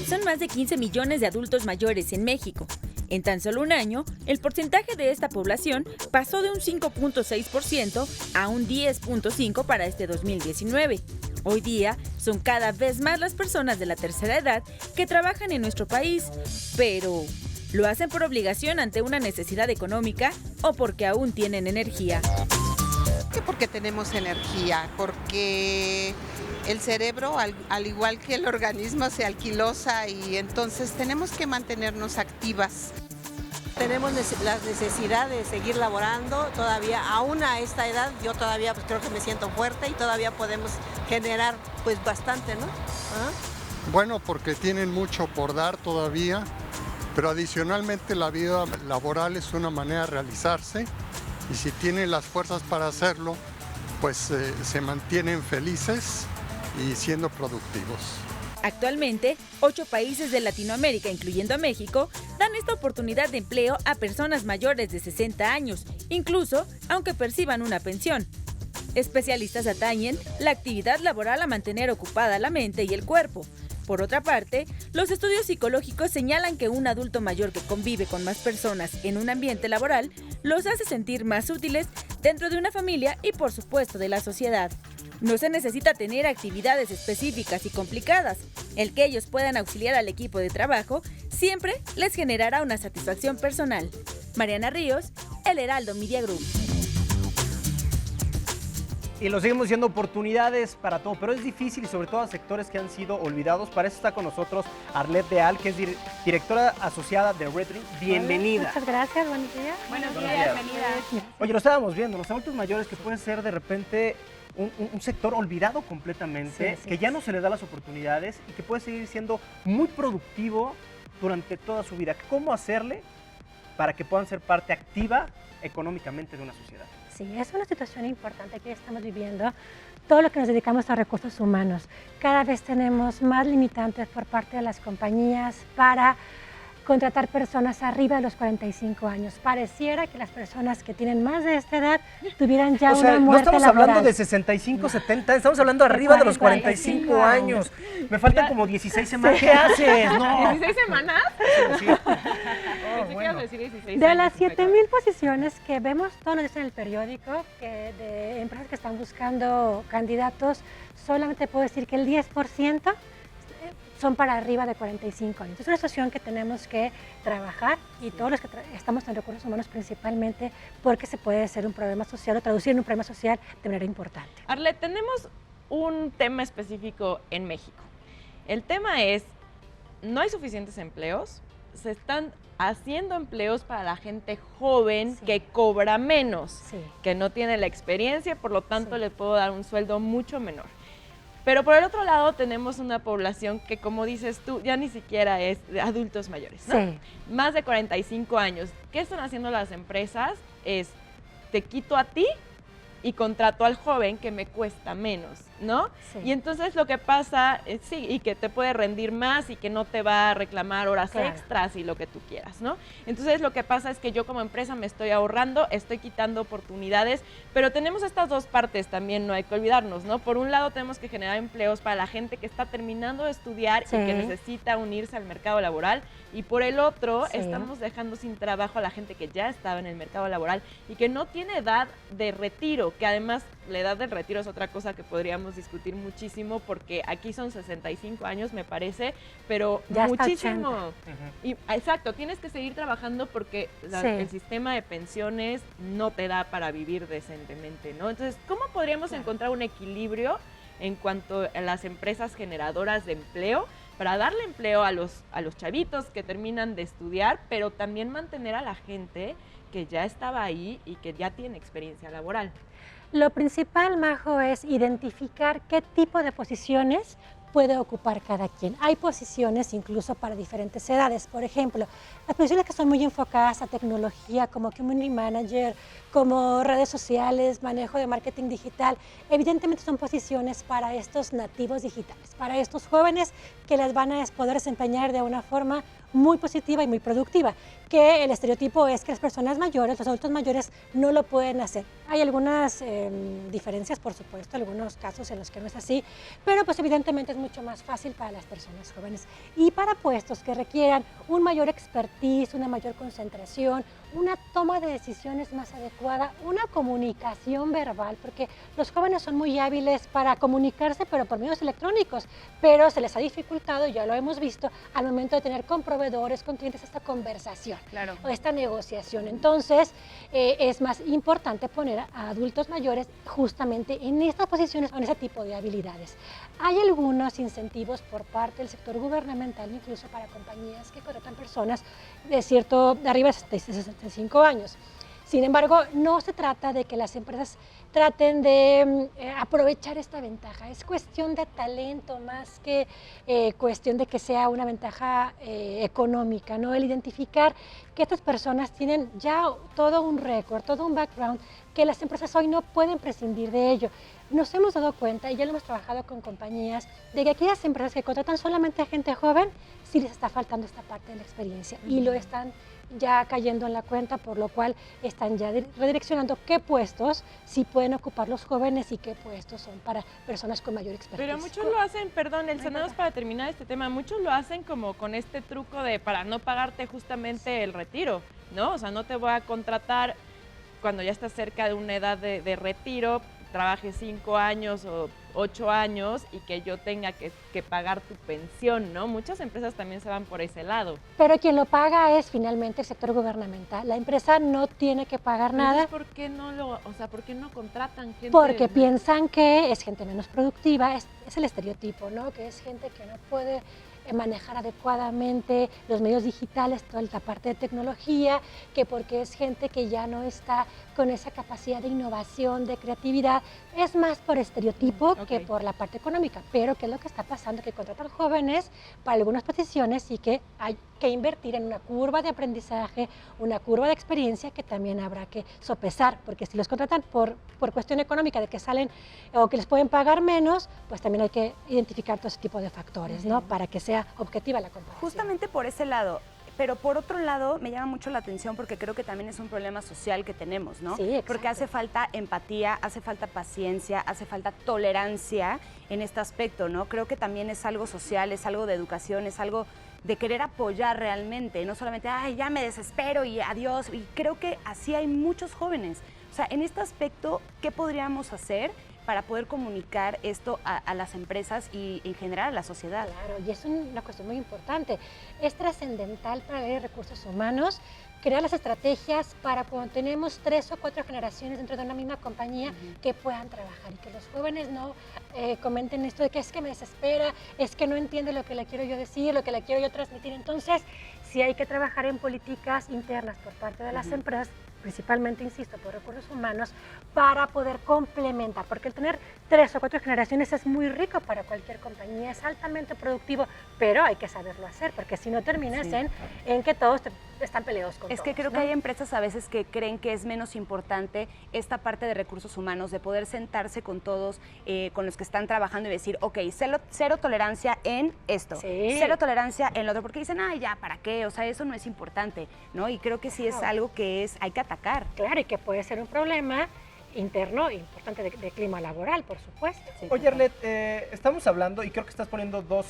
son más de 15 millones de adultos mayores en México. En tan solo un año, el porcentaje de esta población pasó de un 5.6% a un 10.5% para este 2019. Hoy día, son cada vez más las personas de la tercera edad que trabajan en nuestro país, pero ¿lo hacen por obligación ante una necesidad económica o porque aún tienen energía? Porque tenemos energía, porque el cerebro, al igual que el organismo, se alquilosa y entonces tenemos que mantenernos activas. Tenemos la necesidad de seguir laborando todavía, aún a esta edad, yo todavía pues, creo que me siento fuerte y todavía podemos generar pues bastante, ¿no? ¿Ah? Bueno, porque tienen mucho por dar todavía, pero adicionalmente la vida laboral es una manera de realizarse y si tienen las fuerzas para hacerlo, pues se mantienen felices y siendo productivos. Actualmente, 8 países de Latinoamérica, incluyendo a México, dan esta oportunidad de empleo a personas mayores de 60 años, incluso aunque perciban una pensión. Especialistas atañen la actividad laboral a mantener ocupada la mente y el cuerpo. Por otra parte, los estudios psicológicos señalan que un adulto mayor que convive con más personas en un ambiente laboral los hace sentir más útiles dentro de una familia y, por supuesto, de la sociedad. No se necesita tener actividades específicas y complicadas. El que ellos puedan auxiliar al equipo de trabajo siempre les generará una satisfacción personal. Mariana Ríos, El Heraldo Media Group. Y lo seguimos diciendo, oportunidades para todo, pero es difícil y sobre todo a sectores que han sido olvidados. Para eso está con nosotros Arlette Deal, que es directora asociada de Redring. Bienvenida. Muchas gracias, buenos días. Buenos días, bienvenida. Oye, lo estábamos viendo, los adultos mayores que pueden ser de repente un sector olvidado completamente, que ya no se le da las oportunidades y que puede seguir siendo muy productivo durante toda su vida. ¿Cómo hacerle para que puedan ser parte activa económicamente de una sociedad? Sí, es una situación importante que estamos viviendo. Todo lo que nos dedicamos a recursos humanos. Cada vez tenemos más limitantes por parte de las compañías para contratar personas arriba de los 45 años. Pareciera que las personas que tienen más de esta edad tuvieran ya una muerte laboral. No estamos hablando de 65, 70, estamos hablando arriba de los 45 años. Me faltan como 16 semanas. ¿Qué haces? No. ¿16 semanas? Sí. Bueno. Decir 16 de las 7,000 posiciones que vemos todos los días en el periódico, que de empresas que están buscando candidatos, solamente puedo decir que el 10% son para arriba de 45 años. Es una situación que tenemos que trabajar y todos los que estamos en recursos humanos principalmente porque se puede ser un problema social o traducir en un problema social de manera importante. Arlette, tenemos un tema específico en México. El tema es, no hay suficientes empleos, se están haciendo empleos para la gente joven que cobra menos, que no tiene la experiencia, por lo tanto le puedo dar un sueldo mucho menor. Pero por el otro lado tenemos una población que, como dices tú, ya ni siquiera es de adultos mayores, ¿no? Sí. Más de 45 años. ¿Qué están haciendo las empresas? Es, te quito a ti y contrato al joven que me cuesta menos, ¿no? Sí. Y entonces lo que pasa, sí, y que te puede rendir más y que no te va a reclamar horas extras y lo que tú quieras, ¿no? Entonces lo que pasa es que yo como empresa me estoy ahorrando, estoy quitando oportunidades, pero tenemos estas dos partes también, no hay que olvidarnos, ¿no? Por un lado tenemos que generar empleos para la gente que está terminando de estudiar y que necesita unirse al mercado laboral, y por el otro estamos dejando sin trabajo a la gente que ya estaba en el mercado laboral y que no tiene edad de retiro, que además la edad del retiro es otra cosa que podríamos discutir muchísimo, porque aquí son 65 años, me parece, pero ya muchísimo. Y, exacto, tienes que seguir trabajando porque el sistema de pensiones no te da para vivir decentemente, ¿no? Entonces, ¿cómo podríamos encontrar un equilibrio en cuanto a las empresas generadoras de empleo para darle empleo a los chavitos que terminan de estudiar, pero también mantener a la gente que ya estaba ahí y que ya tiene experiencia laboral? Lo principal, Majo, es identificar qué tipo de posiciones puede ocupar cada quien. Hay posiciones incluso para diferentes edades. Por ejemplo, las posiciones que son muy enfocadas a tecnología, como community manager, como redes sociales, manejo de marketing digital, evidentemente son posiciones para estos nativos digitales, para estos jóvenes que las van a poder desempeñar de una forma muy positiva y muy productiva, que el estereotipo es que las personas mayores, los adultos mayores, no lo pueden hacer. Hay algunas diferencias, por supuesto, algunos casos en los que no es así, pero pues evidentemente es mucho más fácil para las personas jóvenes. Y para puestos que requieran un mayor expertise, una mayor concentración, una toma de decisiones más adecuada, una comunicación verbal, porque los jóvenes son muy hábiles para comunicarse, pero por medios electrónicos, pero se les ha dificultado, ya lo hemos visto, al momento de tener con proveedores, con clientes, esta conversación, o esta negociación. Entonces, es más importante poner a adultos mayores justamente en estas posiciones, con ese tipo de habilidades. Hay algunos incentivos por parte del sector gubernamental, incluso para compañías que contratan personas de arriba de 65 años. Sin embargo, no se trata de que las empresas traten de aprovechar esta ventaja. Es cuestión de talento más que cuestión de que sea una ventaja económica, ¿no? El identificar que estas personas tienen ya todo un récord, todo un background, que las empresas hoy no pueden prescindir de ello. Nos hemos dado cuenta, y ya lo hemos trabajado con compañías, de que aquellas empresas que contratan solamente a gente joven, sí les está faltando esta parte de la experiencia y lo están ya cayendo en la cuenta, por lo cual están ya redireccionando qué puestos sí pueden ocupar los jóvenes y qué puestos son para personas con mayor experiencia. Pero muchos lo hacen, perdón, el Senado es para terminar este tema, muchos lo hacen como con este truco de para no pagarte justamente el retiro, ¿no? O sea, no te voy a contratar cuando ya estás cerca de una edad de retiro, trabajes 5 años o 8 años y que yo tenga que pagar tu pensión, ¿no? Muchas empresas también se van por ese lado. Pero quien lo paga es finalmente el sector gubernamental. La empresa no tiene que pagar nada. Entonces, ¿por qué no contratan gente? Porque piensan que es gente menos productiva, es el estereotipo, ¿no? Que es gente que no puede manejar adecuadamente los medios digitales, toda la parte de tecnología, que porque es gente que ya no está con esa capacidad de innovación, de creatividad, es más por estereotipo que por la parte económica. Pero ¿qué es lo que está pasando? Que contratan jóvenes para algunas posiciones y que hay que invertir en una curva de aprendizaje, una curva de experiencia que también habrá que sopesar, porque si los contratan por cuestión económica de que salen o que les pueden pagar menos, pues también hay que identificar todo ese tipo de factores, ¿no? Para que sea objetiva la comparación. Justamente por ese lado. Pero por otro lado, me llama mucho la atención porque creo que también es un problema social que tenemos, ¿no? Sí, exacto. Porque hace falta empatía, hace falta paciencia, hace falta tolerancia en este aspecto, ¿no? Creo que también es algo social, es algo de educación, es algo de querer apoyar realmente, no solamente, ay, ya me desespero y adiós. Y creo que así hay muchos jóvenes. O sea, en este aspecto, ¿qué podríamos hacer para poder comunicar esto a las empresas y en general a la sociedad? Claro, y es una cuestión muy importante. Es trascendental para el área de recursos humanos crear las estrategias para cuando tenemos 3 o 4 generaciones dentro de una misma compañía que puedan trabajar y que los jóvenes no comenten esto de que es que me desespera, es que no entiende lo que le quiero yo decir, lo que le quiero yo transmitir. Entonces, sí hay que trabajar en políticas internas por parte de las empresas, principalmente, insisto, por recursos humanos, para poder complementar, porque el tener 3 o 4 generaciones es muy rico para cualquier compañía, es altamente productivo, pero hay que saberlo hacer, porque si no terminas en que todos están peleados con todos. Es que creo que hay empresas a veces que creen que es menos importante esta parte de recursos humanos, de poder sentarse con todos, con los que están trabajando y decir, ok, cero tolerancia en esto, cero tolerancia en lo otro, porque dicen, ay, ya, ¿para qué? O sea, eso no es importante, ¿no? Y creo que sí es algo que hay que atacar. Claro, y que puede ser un problema interno importante de clima laboral, por supuesto. Sí, oye, Arlette, estamos hablando, y creo que estás poniendo dos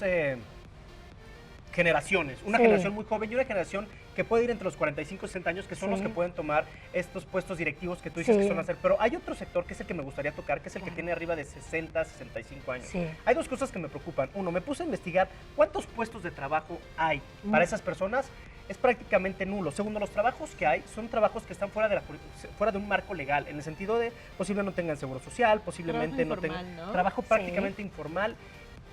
generaciones, una generación muy joven y una generación que puede ir entre los 45 y 60 años, que son los que pueden tomar estos puestos directivos que tú dices que son hacer, pero hay otro sector que es el que me gustaría tocar, que es el que tiene arriba de 60, 65 años. Hay dos cosas que me preocupan. Uno, me puse a investigar cuántos puestos de trabajo hay para esas personas. Es prácticamente nulo. Segundo, los trabajos que hay son trabajos que están fuera de un marco legal, en el sentido de posiblemente no tengan seguro social, posiblemente no tengan trabajo prácticamente informal.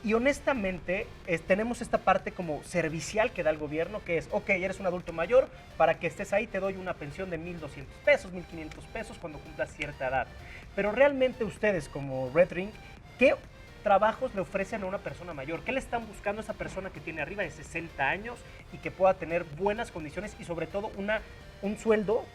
Y honestamente, tenemos esta parte como servicial que da el gobierno, que es, ok, eres un adulto mayor, para que estés ahí te doy una pensión de 1,200 pesos, 1,500 pesos cuando cumplas cierta edad. Pero realmente ustedes como Red Ring, ¿qué trabajos le ofrecen a una persona mayor? ¿Qué le están buscando a esa persona que tiene arriba de 60 años y que pueda tener buenas condiciones y sobre todo un sueldo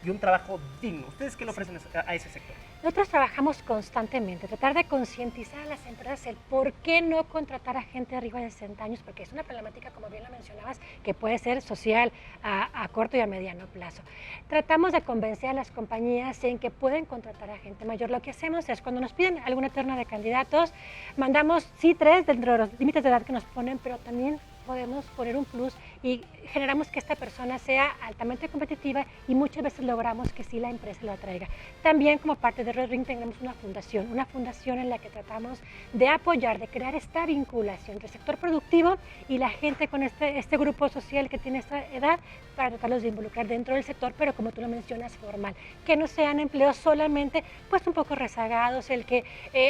y un trabajo digno. ¿Ustedes qué le ofrecen a ese sector? Nosotros trabajamos constantemente, tratar de concientizar a las empresas el por qué no contratar a gente arriba de 60 años, porque es una problemática, como bien lo mencionabas, que puede ser social a corto y a mediano plazo. Tratamos de convencer a las compañías en que pueden contratar a gente mayor. Lo que hacemos es, cuando nos piden alguna terna de candidatos, mandamos, sí, 3 dentro de los límites de edad que nos ponen, pero también podemos poner un plus y generamos que esta persona sea altamente competitiva y muchas veces logramos que sí la empresa lo atraiga. También como parte de Red Ring tenemos una fundación en la que tratamos de apoyar, de crear esta vinculación entre el sector productivo y la gente con este grupo social que tiene esta edad para tratarlos de involucrar dentro del sector, pero como tú lo mencionas, formal, que no sean empleos solamente pues un poco rezagados, el que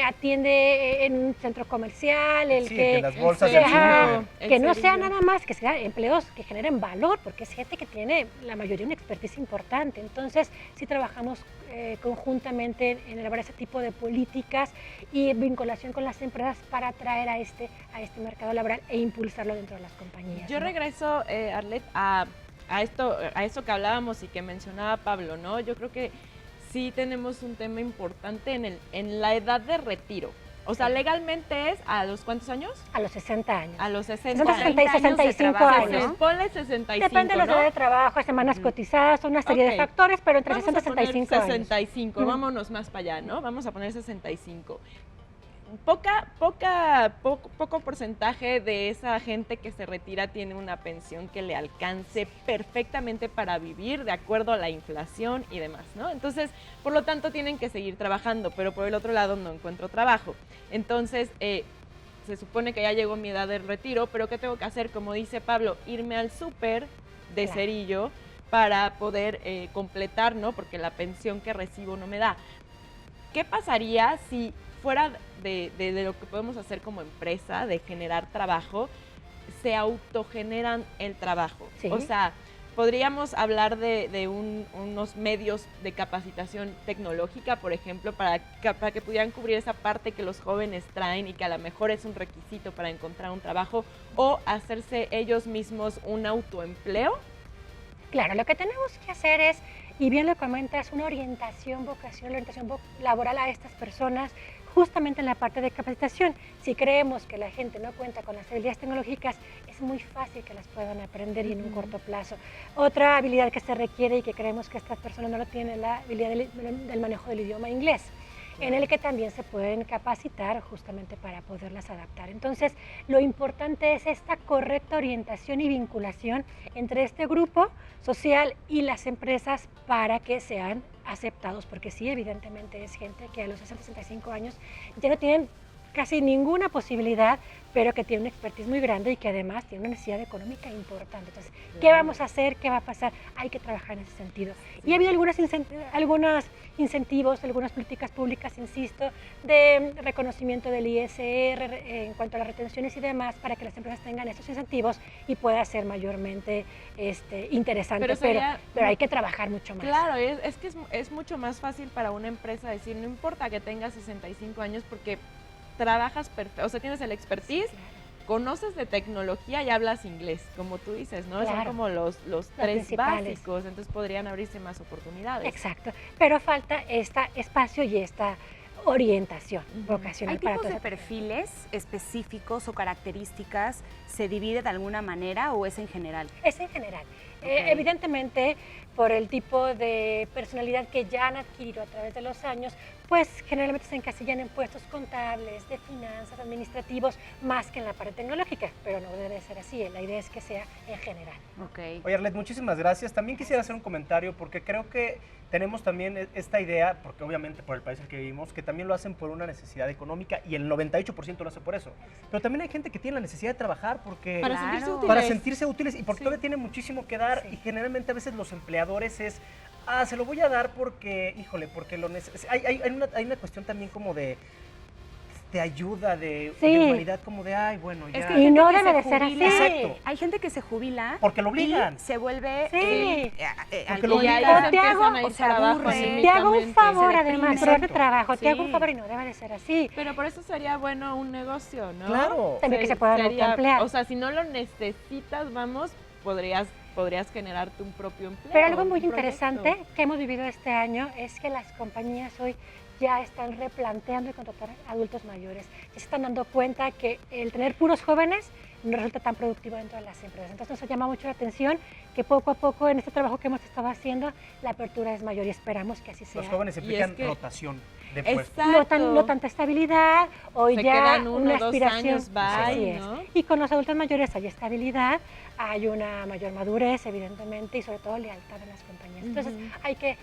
atiende en un centro comercial, el que las bolsas del súper. Que no sea nada más, que sean empleos que generen valor, porque es gente que tiene la mayoría una expertise importante. Entonces, sí trabajamos conjuntamente en elaborar ese tipo de políticas y vinculación con las empresas para atraer a este mercado laboral e impulsarlo dentro de las compañías. Yo regreso, Arlet, a esto que hablábamos y que mencionaba Pablo, ¿no? Yo creo que sí tenemos un tema importante en la edad de retiro. O sea, legalmente es ¿a los cuántos años? A los 60 años. A los 60 60 y 65 años. Ponle 65, Depende de la edad de trabajo, semanas cotizadas, una serie de factores, pero entre 60 y 65 años. 65, vámonos más para allá, ¿no? Vamos a poner 65. Poco porcentaje de esa gente que se retira tiene una pensión que le alcance perfectamente para vivir de acuerdo a la inflación y demás, ¿no? Entonces, por lo tanto, tienen que seguir trabajando, pero por el otro lado no encuentro trabajo. Entonces, se supone que ya llegó mi edad del retiro, pero ¿qué tengo que hacer? Como dice Pablo, irme al súper de Cerillo para poder completar, ¿no? Porque la pensión que recibo no me da. ¿Qué pasaría si fuera de lo que podemos hacer como empresa, de generar trabajo, se autogeneran el trabajo? Sí. O sea, podríamos hablar de unos medios de capacitación tecnológica, por ejemplo, para que pudieran cubrir esa parte que los jóvenes traen y que a lo mejor es un requisito para encontrar un trabajo, o hacerse ellos mismos un autoempleo. Claro, lo que tenemos que hacer es, y bien lo comentas, una orientación vocacional, orientación laboral a estas personas, justamente en la parte de capacitación. Si creemos que la gente no cuenta con las habilidades tecnológicas, es muy fácil que las puedan aprender y en un corto plazo. Otra habilidad que se requiere y que creemos que estas personas no lo tienen es la habilidad del manejo del idioma inglés, en el que también se pueden capacitar justamente para poderlas adaptar. Entonces, lo importante es esta correcta orientación y vinculación entre este grupo social y las empresas para que sean aceptados, porque sí, evidentemente es gente que a los 60-65 años ya no tienen casi ninguna posibilidad, pero que tiene una expertise muy grande y que además tiene una necesidad económica importante. Entonces, ¿qué vamos a hacer? ¿Qué va a pasar? Hay que trabajar en ese sentido. Y ha habido algunos incentivos, algunas políticas públicas, insisto, de reconocimiento del ISR en cuanto a las retenciones y demás, para que las empresas tengan estos incentivos y pueda ser mayormente interesante, pero hay que trabajar mucho más. Claro, es que es mucho más fácil para una empresa decir, no importa que tengas 65 años porque trabajas perfecto, o sea, tienes el expertise, conoces de tecnología y hablas inglés, como tú dices, ¿no? Son como los tres básicos, entonces podrían abrirse más oportunidades. Exacto, pero falta este espacio y esta orientación vocacional. ¿Hay tipos de perfiles específicos o características? ¿Se divide de alguna manera o es en general? Es en general. Evidentemente, por el tipo de personalidad que ya han adquirido a través de los años, pues generalmente se encasillan en puestos contables, de finanzas, administrativos, más que en la parte tecnológica, pero no debe ser así, la idea es que sea en general. Oye, Arlet, muchísimas gracias. También quisiera hacer un comentario porque creo que tenemos también esta idea, porque obviamente por el país en el que vivimos, que también lo hacen por una necesidad económica y el 98% lo hace por eso. Pero también hay gente que tiene la necesidad de trabajar porque para sentirse útiles y porque todavía tiene muchísimo que dar y generalmente a veces los empleadores es, se lo voy a dar porque, híjole, porque lo necesito. Hay una cuestión también como de ayuda, de humanidad, como de, ay, bueno, ya. Es que y no debe de ser así. Exacto. Hay gente que se jubila. Porque lo obligan. Y se vuelve... porque lo obligan. Te hago un favor, además, por ese trabajo. Te hago un favor y no debe de ser así. Pero por eso sería bueno un negocio, ¿no? Claro. También que se puedan autoemplear. O sea, si no lo necesitas, vamos, podrías generarte un propio empleo. Pero algo muy un proyecto. interesante que hemos vivido este año es que las compañías hoy ya están replanteando y contratar adultos mayores. Ya se están dando cuenta que el tener puros jóvenes no resulta tan productivo dentro de las empresas. Entonces nos llama mucho la atención que poco a poco en este trabajo que hemos estado haciendo, la apertura es mayor y esperamos que así sea. Los jóvenes implican rotación de puestos. No tanta estabilidad, hoy Se ya quedan una 1 o 2 aspiración. años, bye, Así es. ¿no? Y con los adultos mayores hay estabilidad, hay una mayor madurez, evidentemente, y sobre todo lealtad en las compañías. Entonces hay que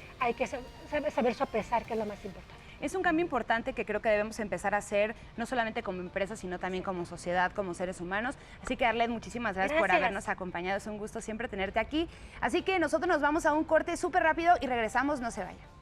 saber sopesar, que es lo más importante. Es un cambio importante que creo que debemos empezar a hacer, no solamente como empresa, sino también como sociedad, como seres humanos. Así que, Arlet, muchísimas gracias por habernos acompañado. Es un gusto siempre tenerte aquí. Así que nosotros nos vamos a un corte súper rápido y regresamos, no se vayan.